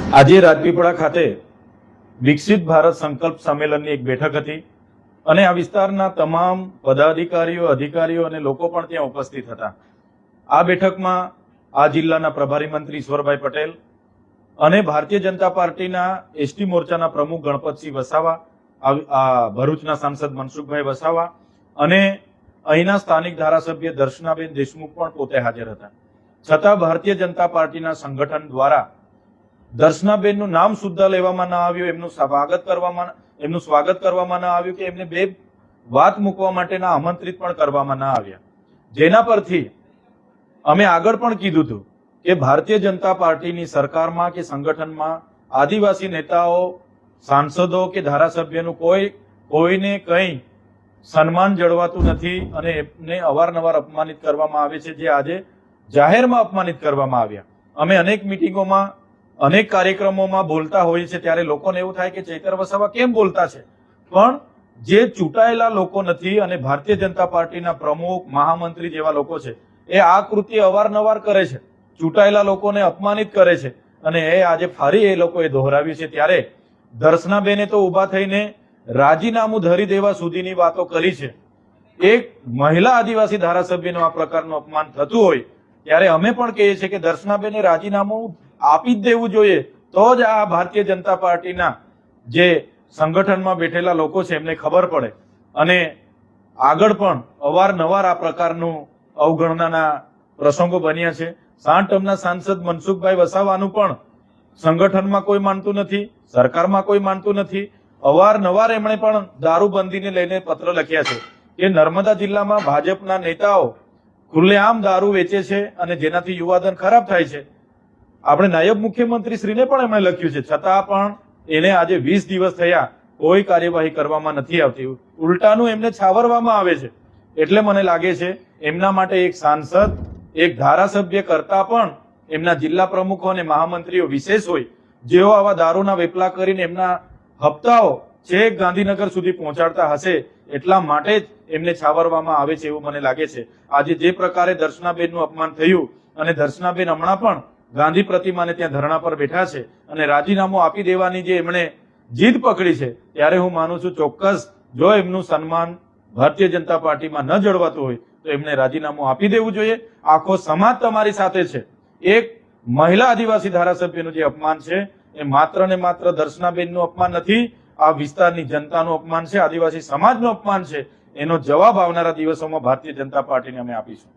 આજે રાજપીપળા ખાતે વિકસિત ભારત સંકલ્પ સંમેલનની એક બેઠક હતી અને આ વિસ્તારના તમામ પદાધિકારીઓ, અધિકારીઓ અને લોકો પણ ત્યાં ઉપસ્થિત હતા। આ બેઠકમાં આ જિલ્લાના પ્રભારી મંત્રી ઈશ્વરભાઈ પટેલ અને ભારતીય જનતા પાર્ટીના એસટી મોરચાના પ્રમુખ ગણપતસિંહ વસાવા, ભરૂચના સાંસદ મનસુખભાઈ વસાવા અને અહીંના સ્થાનિક ધારાસભ્ય દર્શનાબેન દેશમુખ પણ પોતે હાજર હતા। છતાં ભારતીય જનતા પાર્ટીના સંગઠન દ્વારા દર્શનાબેનનું નામ સુદ્ધા લેવામાં ન આવ્યું, એમનું સ્વાગત કરવામાં ન આવ્યું કે એમને બે વાત મૂકવા માટેના આમંત્રિત પણ કરવામાં ન આવ્યા। જેના પરથી અમે આગળ પણ કીધું હતું કે ભારતીય જનતા પાર્ટીની સરકારમાં કે સંગઠનમાં આદિવાસી નેતાઓ, સાંસદો કે ધારાસભ્યનું કોઈને કંઈ સન્માન જળવાતું નથી અને એમને અવારનવાર અપમાનિત કરવામાં આવે છે, જે આજે જાહેરમાં અપમાનિત કરવામાં આવ્યા। અમે અનેક મિટિંગોમાં, અનેક કાર્યક્રમોમાં બોલતા હોઈએ છીએ ત્યારે લોકોને એવું થાય કે ચૈતર વસાવા કેમ બોલતા છે, પણ જે ચૂંટાયેલા લોકો નથી અને ભારતીય જનતા પાર્ટીના પ્રમુખ, મહામંત્રી જેવા લોકો છે એ આ કૃત્ય અવારનવાર કરે છે, ચૂંટાયેલા લોકોને અપમાનિત કરે છે અને એ આજે ફરી એ લોકોએ દોહરાવ્યું છે। ત્યારે દર્શનાબેને તો ઉભા થઈને રાજીનામું ધરી દેવા સુધીની વાતો કરી છે। એક મહિલા આદિવાસી ધારાસભ્યનું આ પ્રકારનું અપમાન થતું હોય ત્યારે અમે પણ કહીએ છીએ કે દર્શનાબેને રાજીનામું આપી જ દેવું જોઈએ, તો જ આ ભારતીય જનતા પાર્ટીના જે સંગઠનમાં બેઠેલા લોકો છે એમને ખબર પડે। અને આગળ પણ અવારનવાર આ પ્રકારનું અવગણનાના પ્રસંગો બન્યા છે। 7 ટર્મના સાંસદ મનસુખભાઈ વસાવાનું પણ સંગઠનમાં કોઈ માનતું નથી, સરકારમાં કોઈ માનતું નથી। અવારનવાર એમણે પણ દારૂબંધીને લઈને પત્ર લખ્યા છે કે નર્મદા જિલ્લામાં ભાજપના નેતાઓ ખુલ્લેઆમ દારૂ વેચે છે અને જેનાથી યુવાધન ખરાબ થાય છે। આપણે નાયબ મુખ્યમંત્રી શ્રીને પણ એમણે લખ્યું છે, છતાં પણ એને આજે 20 દિવસ થયા કોઈ કાર્યવાહી કરવામાં નથી આવતી, ઉલટાનું એમને છાવરવામાં આવે છે। એટલે મને લાગે છે એમના માટે એક સાંસદ, એક ધારાસભ્ય કરતા પણ એમના જિલ્લા પ્રમુખો અને મહામંત્રીઓ વિશેષ હોય, જેઓ આવા દારૂના વેપલા કરીને એમના હપ્તાઓ છેક ગાંધીનગર સુધી પહોંચાડતા હશે, એટલા માટે જ એમને છાવરવામાં આવે છે એવું મને લાગે છે। આજે જે પ્રકારે દર્શનાબેનનું અપમાન થયું અને દર્શનાબેન હમણાં પણ ગાંધી પ્રતિમાને ત્યાં ધરણા પર બેઠા છે અને રાજીનામું આપી દેવાની જે એમણે જીદ પકડી છે, ત્યારે હું માનું છું ચોક્કસ જો એમનું સન્માન ભારતીય જનતા પાર્ટીમાં ન જળવાતું હોય તો એમને રાજીનામું આપી દેવું જોઈએ। આખો સમાજ તમારી સાથે છે। એક મહિલા આદિવાસી ધારાસભ્યનું જે અપમાન છે એ માત્ર ને માત્ર દર્શનાબેનનું અપમાન નથી, આ વિસ્તારની જનતાનું અપમાન છે, આદિવાસી સમાજનું અપમાન છે। એનો જવાબ આવનારા દિવસોમાં ભારતીય જનતા પાર્ટીને અમે આપીશું।